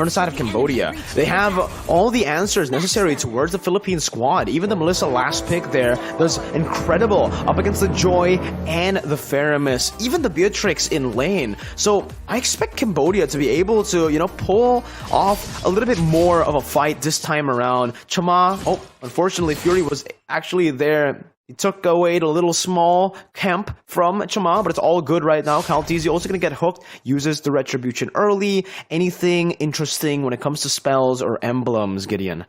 from the side of Cambodia. They have all the answers necessary towards the Philippine squad. Even the Melissa last pick there does incredible up against the Joy and the Faramis, even the Beatrix in lane. So I expect Cambodia to be able to, you know, pull off a little bit more of a fight this time around. Chama, oh, unfortunately, Fury was actually there. He took away the little small camp from Chama, but it's all good right now. Kaltizi also going to get hooked, uses the Retribution early. Anything interesting when it comes to spells or emblems, Gideon?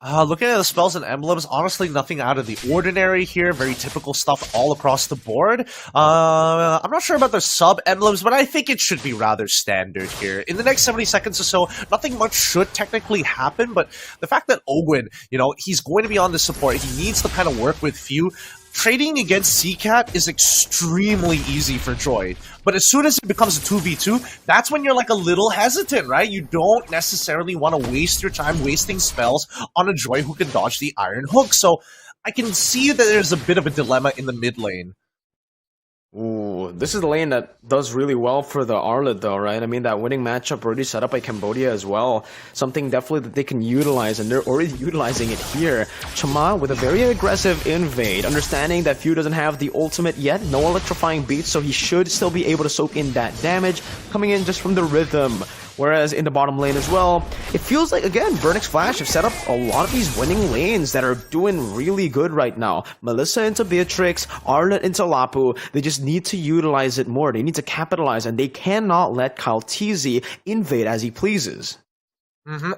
Looking at the spells and emblems, honestly, nothing out of the ordinary here. Very typical stuff all across the board. I'm not sure about the sub-emblems, but I think it should be rather standard here. In the next 70 seconds or so, nothing much should technically happen, but the fact that Ogwin, you know, he's going to be on the support, he needs to kind of work with few. Trading against CCAT is extremely easy for Joy, but as soon as it becomes a 2v2, that's when you're like a little hesitant, right? You don't necessarily want to waste your time wasting spells on a Joy who can dodge the Iron Hook, so I can see that there's a bit of a dilemma in the mid lane. Ooh, this is the lane that does really well for the Arlet though, right? I mean, that winning matchup already set up by Cambodia as well. Something definitely that they can utilize, and they're already utilizing it here. Chama with a very aggressive invade, understanding that Few doesn't have the ultimate yet, no electrifying beats, so he should still be able to soak in that damage, coming in just from the rhythm. Whereas in the bottom lane as well, it feels like, again, Burnix Flash have set up a lot of these winning lanes that are doing really good right now. Melissa into Beatrix, Arlet into Lapu. They just need to utilize it more. They need to capitalize, and they cannot let Kaltizi invade as he pleases.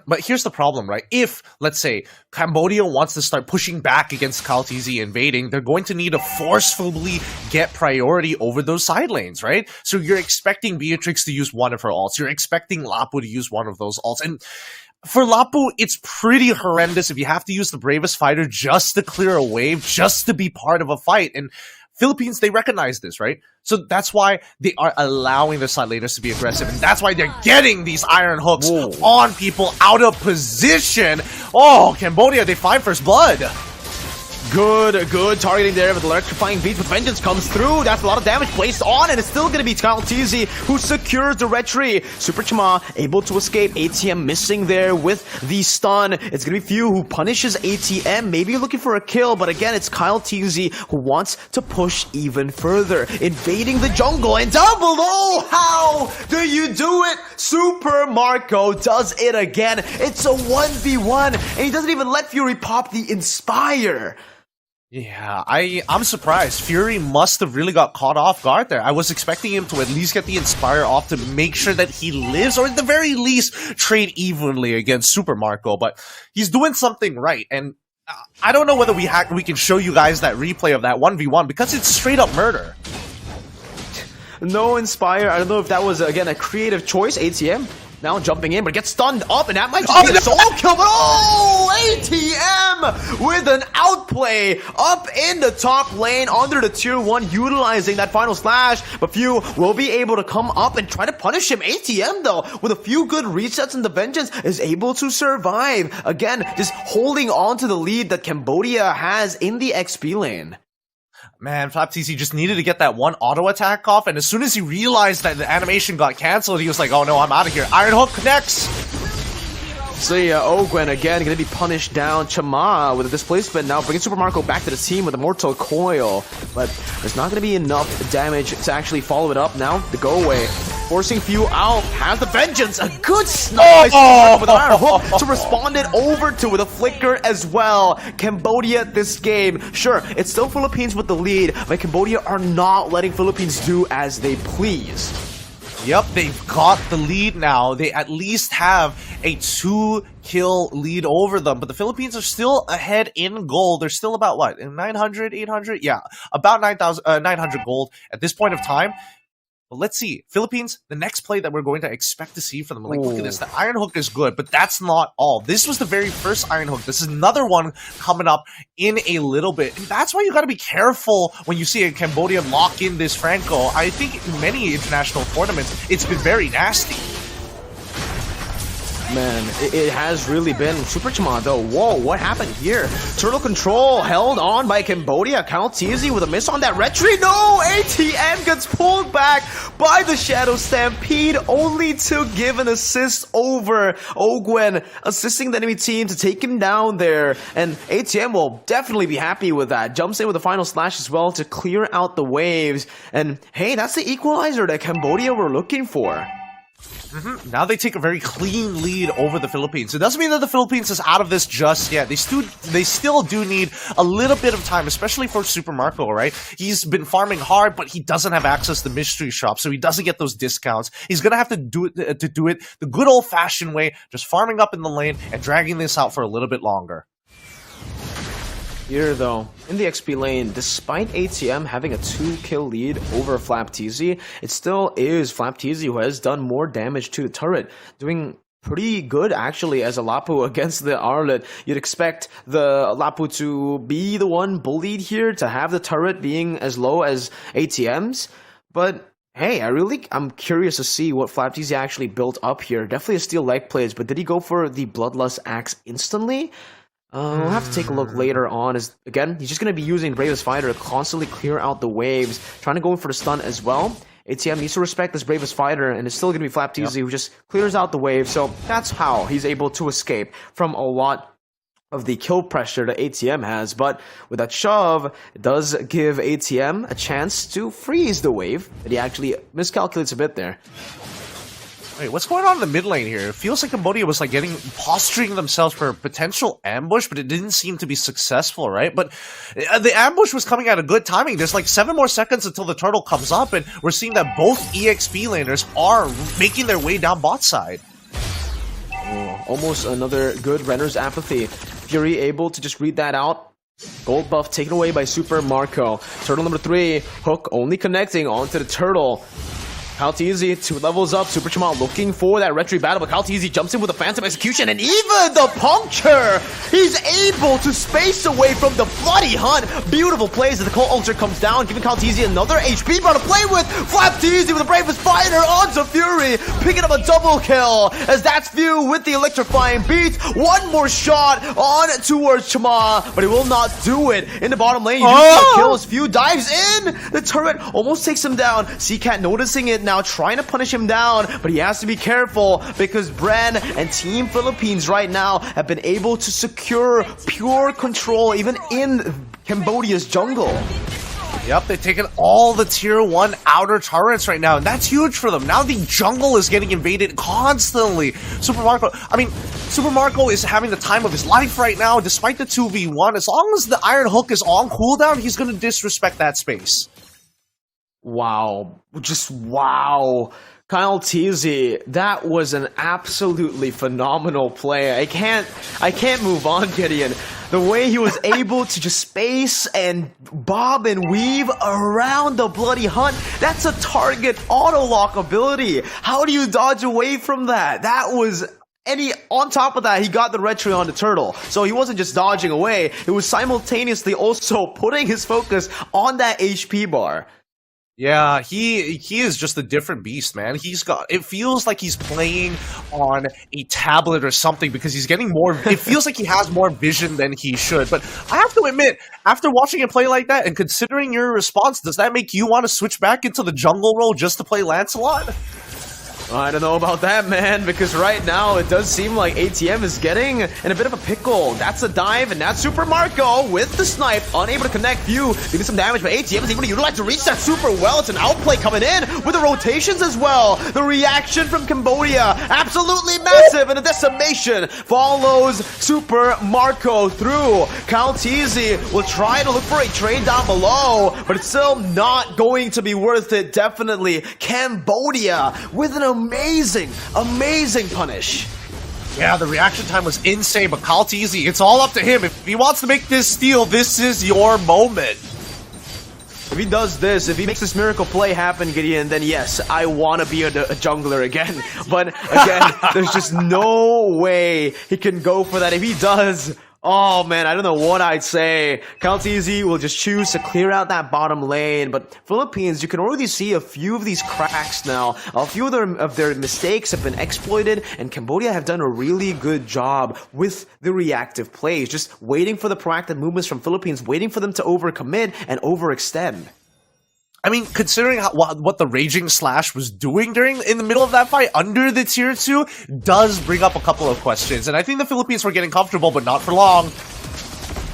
But here's the problem, right? If, let's say, Cambodia wants to start pushing back against Kaltizi invading, they're going to need to forcefully get priority over those side lanes, right? So you're expecting Beatrix to use one of her ults. You're expecting Lapu to use one of those ults. And for Lapu, it's pretty horrendous if you have to use the Bravest Fighter just to clear a wave, just to be part of a fight. And Philippines, they recognize this, right? So that's why they are allowing the side laners to be aggressive, and that's why they're getting these Iron Hooks on people out of position. Oh, Cambodia, they find first blood. Good targeting there with electrifying beat, but Vengeance comes through. That's a lot of damage placed on, and it's still going to be Kaltizi who secures the retry. Super Chama able to escape. ATM missing there with the stun. It's going to be Few who punishes ATM, maybe looking for a kill, but again, it's Kaltizi who wants to push even further, invading the jungle and double. Oh, how do you do it? Super Marco does it again. It's a 1v1, and he doesn't even let Fury pop the Inspire. Yeah, I'm surprised. Fury must have really got caught off guard there. I was expecting him to at least get the Inspire off to make sure that he lives, or at the very least, trade evenly against Super Marco, but he's doing something right, and I don't know whether we can show you guys that replay of that 1v1, because it's straight up murder. No Inspire. I don't know if that was, again, a creative choice. ATM now jumping in, but gets stunned up, and that might just be a solo kill, but ATM with an outplay up in the top lane under the tier 1, utilizing that final slash, but Few will be able to come up and try to punish him. ATM, though, with a few good resets and the Vengeance, is able to survive. Again, just holding on to the lead that Cambodia has in the XP lane. Man, FlapTC just needed to get that one auto attack off, and as soon as he realized that the animation got cancelled, he was like, oh no, I'm out of here. Iron Hook connects! So yeah, Ogwen again going to be punished down. Chama with a displacement now, bringing Super Marco back to the team with a Mortal Coil, but there's not going to be enough damage to actually follow it up now. The go away, forcing Few out, has the Vengeance, a good snipe with an Iron Hook to respond it over to with a Flicker as well. Cambodia this game, sure, it's still Philippines with the lead, but Cambodia are not letting Philippines do as they please. Yep, they've got the lead now. They at least have a 2-kill lead over them, but the Philippines are still ahead in gold. They're still about, what, 900, 800? Yeah, about 900 gold at this point of time. But let's see. Philippines, the next play that we're going to expect to see from them. Like, look at this. The Iron Hook is good, but that's not all. This was the very first Iron Hook. This is another one coming up in a little bit. And that's why you got to be careful when you see a Cambodian lock in this Franco. I think in many international tournaments, it's been very nasty. Man, it has really been Super Chama though. Whoa, what happened here? Turtle control held on by Cambodia. CalTZ with a miss on that retry. No! ATM gets pulled back by the Shadow Stampede, only to give an assist over Ogwen, assisting the enemy team to take him down there. And ATM will definitely be happy with that. Jumps in with the final slash as well to clear out the waves. And hey, that's the equalizer that Cambodia were looking for. Now they take a very clean lead over the Philippines. It doesn't mean that the Philippines is out of this just yet. They still do need a little bit of time, especially for Super Marco, right? He's been farming hard, but he doesn't have access to mystery shop, so he doesn't get those discounts. He's gonna have to do it the good old-fashioned way, just farming up in the lane and dragging this out for a little bit longer. Here, though, in the XP lane, despite ATM having a 2-kill lead over FlapTZ, it still is FlapTZ who has done more damage to the turret, doing pretty good, actually, as a Lapu against the Arlet. You'd expect the Lapu to be the one bullied here, to have the turret being as low as ATM's, but hey, I'm curious to see what FlapTZ actually built up here. Definitely a steal leg plays, but did he go for the Bloodlust Axe instantly? We'll have to take a look later on. Again, he's just going to be using Bravest Fighter to constantly clear out the waves, trying to go in for the stun as well. ATM needs to respect this Bravest Fighter, and it's still going to be FlapTZ who just clears out the wave. So that's how he's able to escape from a lot of the kill pressure that ATM has. But with that shove, it does give ATM a chance to freeze the wave, but he actually miscalculates a bit there. Wait, what's going on in the mid lane here? It feels like Cambodia was like posturing themselves for a potential ambush, but it didn't seem to be successful, right? But the ambush was coming at a good timing. There's like 7 more seconds until the turtle comes up, and we're seeing that both EXP laners are making their way down bot side. Oh, almost another good Renner's Apathy. Fury able to just read that out. Gold buff taken away by Super Marco. Turtle number 3, Hook only connecting onto the turtle. CalTZ 2 levels up. Super Chama looking for that retry battle, but CalTZ jumps in with a Phantom Execution, and even the puncture! He's able to space away from the bloody hunt. Beautiful plays as the Cold Ulcer comes down, giving CalTZ another HP bar to play with. FlapTZ with the Bravest Fighter onto Fury, picking up a double kill, as that's Few with the electrifying beats. One more shot on towards Chama, but he will not do it. In the bottom lane, kills. Few dives in. The turret almost takes him down. CCat noticing it now, trying to punish him down, but he has to be careful because Bren and Team Philippines right now have been able to secure pure control even in Cambodia's jungle. Yep, they've taken all the tier 1 outer turrets right now, and that's huge for them. Now the jungle is getting invaded constantly. Super Marco is having the time of his life right now, despite the 2v1. As long as the Iron Hook is on cooldown, he's going to disrespect that space. Wow. Just wow. CalTZ, that was an absolutely phenomenal play. I can't move on, Gideon. The way he was able to just space and bob and weave around the bloody hunt, that's a target auto-lock ability. How do you dodge away from that? That was... on top of that, he got the retry on the turtle. So he wasn't just dodging away, it was simultaneously also putting his focus on that HP bar. Yeah, he is just a different beast, man. It feels like he's playing on a tablet or something because he's getting more, it feels like he has more vision than he should. But I have to admit, after watching him play like that and considering your response, does that make you want to switch back into the jungle role just to play Lancelot? I don't know about that, man, because right now it does seem like ATM is getting in a bit of a pickle. That's a dive, and that's Super Marco with the snipe, unable to connect Few, doing some damage, but ATM is able to utilize to reach that super well. It's an outplay coming in with the rotations as well. The reaction from Cambodia, absolutely massive, and a decimation follows Super Marco through. CalTZ will try to look for a trade down below, but it's still not going to be worth it, definitely. Cambodia with an amazing punish. Yeah, the reaction time was insane, but CalTZ, it's all up to him. If he wants to make this steal, this is your moment. If he does this, if he makes this miracle play happen, Gideon, then yes, I want to be a jungler again. But again, there's just no way he can go for that. If he does, Oh man, I don't know what I'd say. Calteezy will just choose to clear out that bottom lane, but Philippines, you can already see a few of these cracks now. A few of their mistakes have been exploited, and Cambodia have done a really good job with the reactive plays, just waiting for the proactive movements from Philippines, waiting for them to overcommit and overextend. I mean, considering what the Raging Slash was doing in the middle of that fight under the tier 2 does bring up a couple of questions. And I think the Philippines were getting comfortable, but not for long.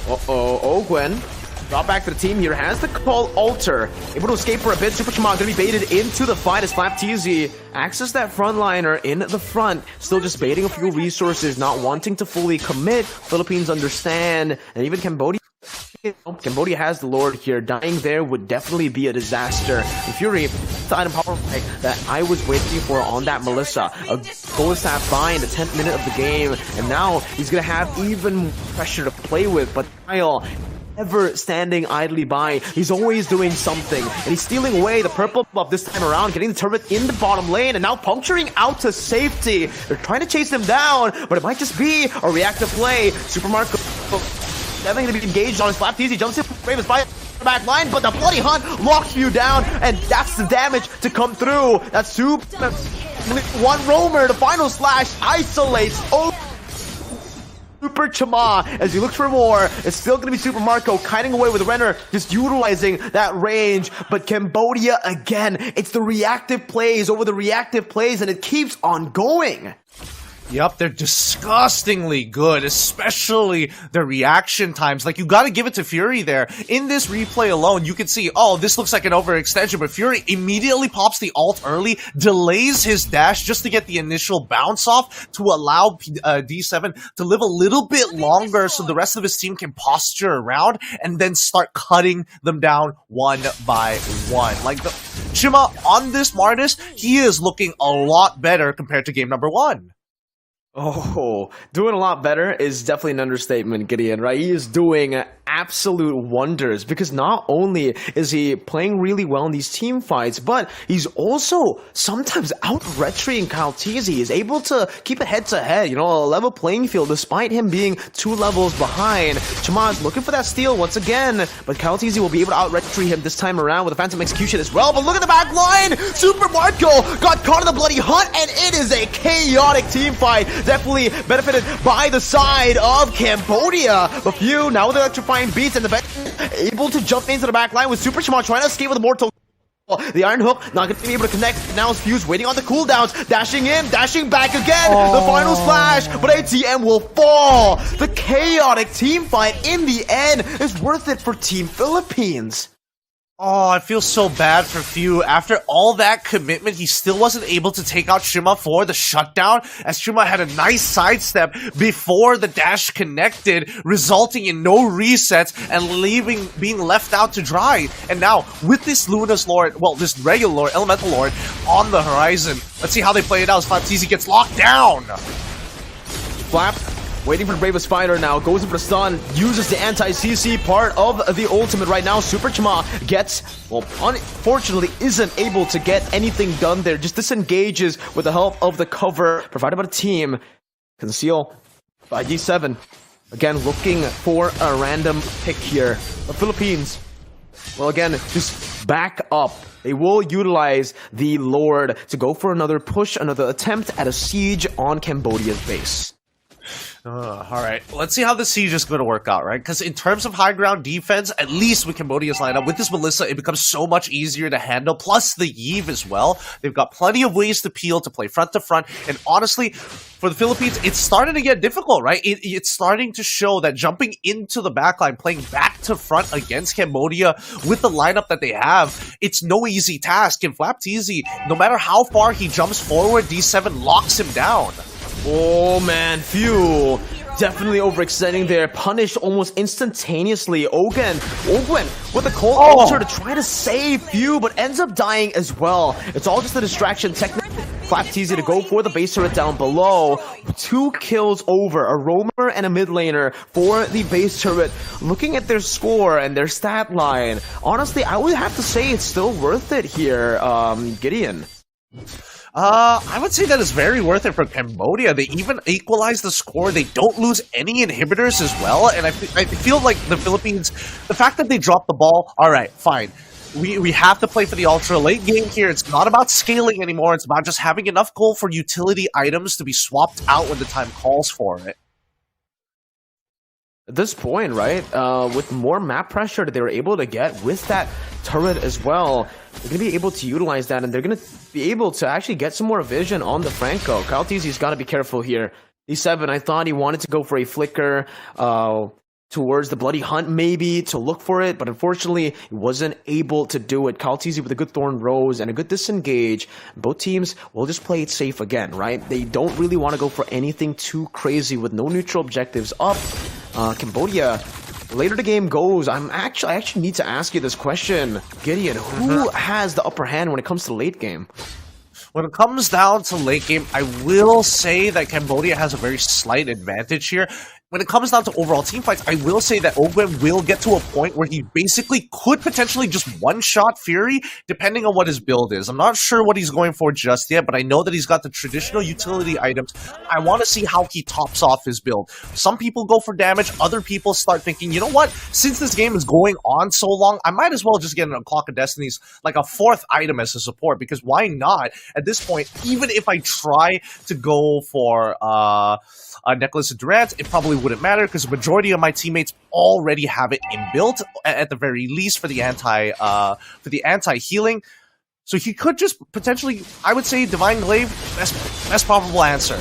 Ogwen. Drop back to the team here. Has the call alter. Able to escape for a bit. Super Chamon gonna be baited into the fight as Flapteezy access that frontliner in the front. Still just baiting a few resources, not wanting to fully commit. Philippines understand. And even Cambodia has the Lord here. Dying there would definitely be a disaster. And Fury, the item power play that I was waiting for on that Melissa. A goal staff buy in the 10th minute of the game. And now he's going to have even more pressure to play with. But Kyle, never standing idly by. He's always doing something. And he's stealing away the purple buff this time around, getting the turret in the bottom lane, and now puncturing out to safety. They're trying to chase him down, but it might just be a reactive play. Super Marco definitely going to be engaged on his Flapteezy. Jumps in, Raven's by the back line, but the Bloody Hunt locks you down, and that's the damage to come through. That's Super. One roamer, the final slash isolates Super Chama as he looks for more. It's still going to be Super Marco kiting away with Renner, just utilizing that range. But Cambodia, again, it's the reactive plays over the reactive plays, and it keeps on going. Yep, they're disgustingly good, especially their reaction times. Like, you gotta give it to Fury there. In this replay alone, you can see, oh, this looks like an overextension, but Fury immediately pops the ult early, delays his dash just to get the initial bounce off to allow D7 to live a little bit longer so the rest of his team can posture around and then start cutting them down one by one. Like, the Chima on this Martis, he is looking a lot better compared to game number 1. Oh, doing a lot better is definitely an understatement, Gideon, right? He is doing absolute wonders because not only is he playing really well in these team fights, but he's also sometimes out-retriing Calteezy. He's able to keep it head-to-head, you know, a level playing field despite him being 2 levels behind. Chama's looking for that steal once again, but Calteezy will be able to out-retrie him this time around with a Phantom Execution as well. But look at the back line! Super Marco got caught in the bloody hunt, and it is a chaotic team fight. Definitely benefited by the side of Cambodia. But few now with electrifying beats, and the vet able to jump into the back line with Super Shimon trying to escape with a mortal. The Iron Hook not going to be able to connect. Now it's Fuse waiting on the cooldowns, dashing in, dashing back again. The final splash, but ATM will fall. The chaotic team fight in the end is worth it for Team Philippines. Oh, I feel so bad for Few. After all that commitment, he still wasn't able to take out Shima for the shutdown, as Shima had a nice sidestep before the dash connected, resulting in no resets and being left out to dry. And now, with this Luna's Lord, well, this regular Lord, Elemental Lord, on the horizon, let's see how they play it out as Flapteezy gets locked down. Flap waiting for the Bravest Fighter now, goes in for the stun, uses the anti-CC part of the ultimate right now. Super Chama gets, well, unfortunately isn't able to get anything done there, just disengages with the help of the cover provided by the team. Conceal by D7. Again, looking for a random pick here. The Philippines, well, again, just back up. They will utilize the Lord to go for another push, another attempt at a siege on Cambodia's base. Alright, let's see how the siege is going to work out, right? Because in terms of high ground defense, at least with Cambodia's lineup, with this Melissa, it becomes so much easier to handle, plus the Yve as well. They've got plenty of ways to peel, to play front to front, and honestly, for the Philippines, it's starting to get difficult, right? It's starting to show that jumping into the backline, playing back to front against Cambodia with the lineup that they have, it's no easy task. And Flapteezy, no matter how far he jumps forward, D7 locks him down. Oh man, Phew. Definitely overextending there, punished almost instantaneously. Ogwen with a cold ulcer to try to save Phew, but ends up dying as well. It's all just a distraction. Technically, Flapteezy to go for the base turret down below. 2 kills over, a roamer and a mid laner for the base turret. Looking at their score and their stat line, honestly, I would have to say it's still worth it here, Gideon. I would say that is very worth it for Cambodia. They even equalize the score. They don't lose any inhibitors as well. And I feel like the Philippines, the fact that they dropped the ball, all right, fine. We have to play for the ultra late game here. It's not about scaling anymore. It's about just having enough gold for utility items to be swapped out when the time calls for it. At this point, right, with more map pressure that they were able to get with that turret as well, they're going to be able to utilize that, and they're going to be able to actually get some more vision on the Franco. Kyle Teasy's got to be careful here. D7, I thought he wanted to go for a flicker towards the Bloody Hunt, maybe, to look for it, but unfortunately, he wasn't able to do it. Kyle Teasy with a good Thorn Rose and a good disengage. Both teams will just play it safe again, right? They don't really want to go for anything too crazy with no neutral objectives up. Cambodia, later the game goes, I actually need to ask you this question, Gideon. Who has the upper hand when it comes to late game? When it comes down to late game, I will say that Cambodia has a very slight advantage here. When it comes down to overall team fights, I will say that Ogwen will get to a point where he basically could potentially just one-shot Fury, depending on what his build is. I'm not sure what he's going for just yet, but I know that he's got the traditional utility items. I want to see how he tops off his build. Some people go for damage, other people start thinking, you know what, since this game is going on so long, I might as well just get a Clock of Destinies, like a fourth item as a support, because why not? At this point, even if I try to go for a Necklace of Durant, it probably wouldn't matter because the majority of my teammates already have it inbuilt at the very least for the anti-healing. So he could just potentially, I would say, Divine Glaive, best probable answer.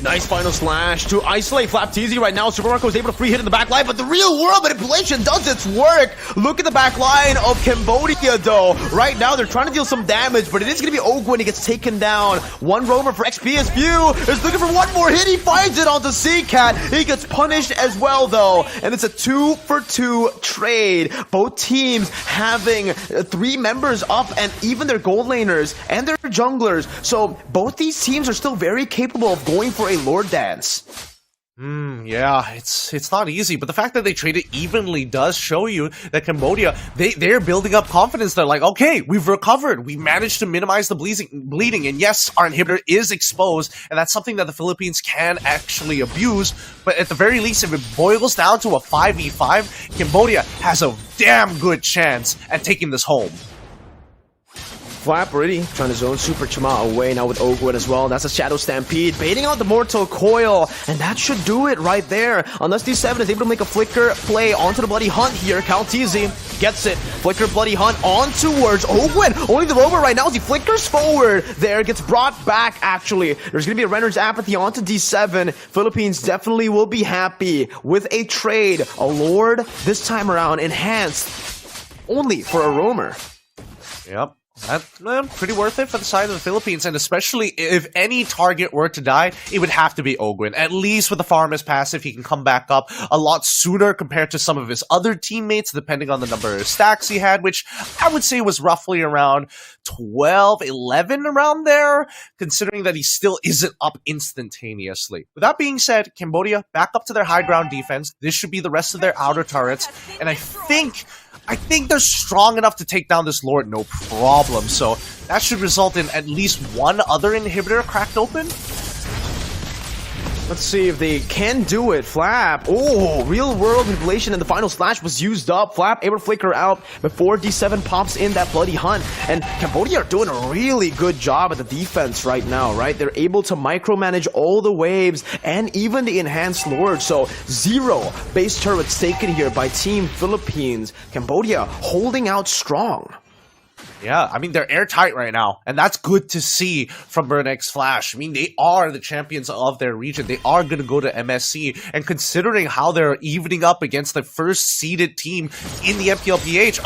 Nice final slash to isolate Flap Teasy right now. Super Marco is able to free hit in the back line, but the real world manipulation does its work. Look at the back line of Cambodia, though. Right now, they're trying to deal some damage, but it is going to be Ogwen. He gets taken down. One roamer for XPSView is looking for one more hit. He finds it onto Seacat. He gets punished as well, though. And it's a 2-for-2 trade. Both teams having 3 members up, and even their gold laners and their junglers. So both these teams are still very capable of going for a Lord Dance. Yeah, it's not easy, but the fact that they traded evenly does show you that Cambodia, they're building up confidence. They're like, okay, we've recovered. We managed to minimize the bleeding, and yes, our inhibitor is exposed, and that's something that the Philippines can actually abuse, but at the very least, if it boils down to a 5v5, Cambodia has a damn good chance at taking this home. Flap already trying to zone Super Chima away now with Ogwen as well. That's a Shadow Stampede, baiting out the Mortal Coil, and that should do it right there. Unless D7 is able to make a Flicker play onto the Bloody Hunt here, Kaltizi gets it. Flicker Bloody Hunt on towards Ogwen. Only the rover right now as he flickers forward. There, gets brought back actually. There's going to be a Renner's Apathy onto D7. Philippines definitely will be happy with a trade. A Lord, this time around, enhanced only for a roamer. Yep. That's pretty worth it for the side of the Philippines, and especially if any target were to die, it would have to be Ogwen. At least with the Farmer's passive, he can come back up a lot sooner compared to some of his other teammates, depending on the number of stacks he had, which I would say was roughly around 12, 11 around there, considering that he still isn't up instantaneously. With that being said, Cambodia back up to their high ground defense. This should be the rest of their outer turrets, and I think they're strong enough to take down this Lord, no problem. So that should result in at least one other inhibitor cracked open. Let's see if they can do it. Flap. Oh, real world manipulation, and the final slash was used up. Flap able to flicker out before D7 pops in that Bloody Hunt. And Cambodia are doing a really good job at the defense right now, right? They're able to micromanage all the waves and even the enhanced Lord. So 0 base turrets taken here by Team Philippines. Cambodia holding out strong. Yeah, I mean, they're airtight right now, and that's good to see from BurnX Flash. I mean, they are the champions of their region. They are going to go to MSC, and considering how they're evening up against the first-seeded team in the MPLPH,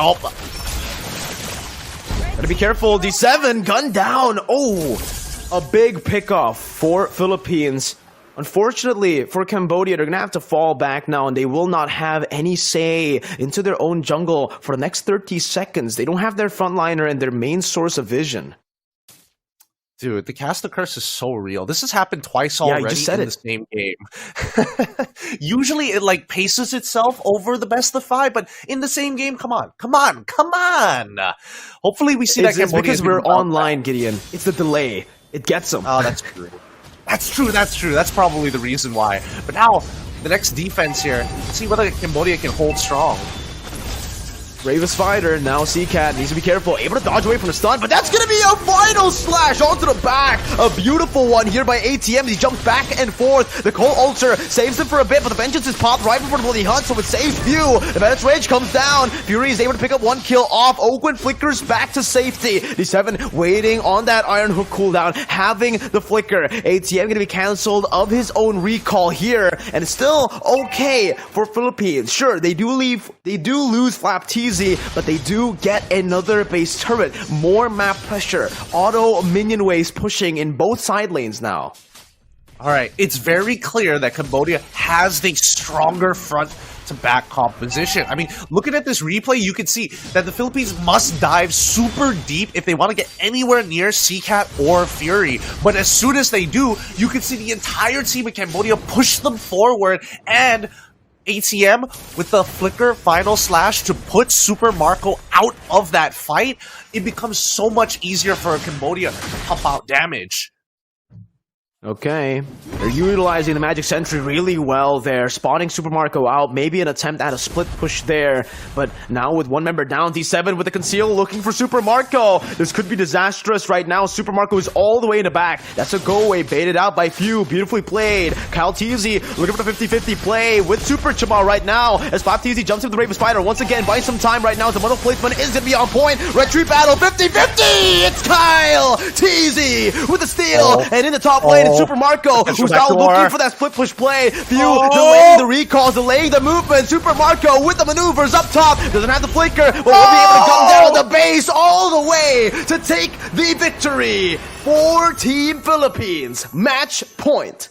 gotta be careful. D7, gun down. Oh, a big pickoff for Philippines. Unfortunately for Cambodia, they're going to have to fall back now, and they will not have any say into their own jungle for the next 30 seconds. They don't have their frontliner and their main source of vision. Dude, the caster curse is so real. This has happened twice Yeah, you already just said in it. the same game. Usually it like paces itself over the best of 5, but in the same game, come on. Hopefully we see that It's Cambodia because do we're well. online, Gideon. It's the delay. It gets them. Oh, that's true. That's true. That's probably the reason why. But now, the next defense here, let's see whether Cambodia can hold strong. Bravest fighter, now CCAT needs to be careful, able to dodge away from the stun, but that's gonna be a final slash onto the back. A beautiful one here by ATM. He jumps back and forth. The Cold Ulcer saves him for a bit, but the Vengeance is popped right before the Bloody Hunt, so it saves Few. The Bandit's Rage comes down. Fury is able to pick up 1 kill off. Oakland flickers back to safety. D7 waiting on that Iron Hook cooldown, having the flicker. ATM gonna be cancelled of his own recall here, and it's still okay for Philippines. Sure, they do lose Flap TZ, but they do get another base turret. More map pressure. Auto minion waves pushing in both side lanes now. Alright, it's very clear that Cambodia has the stronger front to back composition. I mean, looking at this replay, you can see that the Philippines must dive super deep if they want to get anywhere near CCAT or Fury. But as soon as they do, you can see the entire team of Cambodia push them forward, and ATM with the flicker final slash to put Super Marco out of that fight, it becomes so much easier for Cambodia to pump out damage. Okay, they're utilizing the Magic Sentry really well there, spotting Super Marco out, maybe an attempt at a split push there, but now with one member down, D7 with the conceal looking for Super Marco. This could be disastrous right now. Super Marco is all the way in the back. That's a go away, baited out by Few, beautifully played. Kyle Teasy looking for the 50-50 play with Super Chama right now, as Flap Teasy jumps into the Raven Spider, once again buying some time right now. The model placement is going to be on point. Retreat battle, 50-50! It's Kyle Teasy with the steal, and in the top lane, it's Super Marco, who's now looking for that split push play. Few delaying the recalls, delaying the movement. Super Marco with the maneuvers up top. Doesn't have the flicker, but will be able to come down the base all the way to take the victory for Team Philippines. Match point.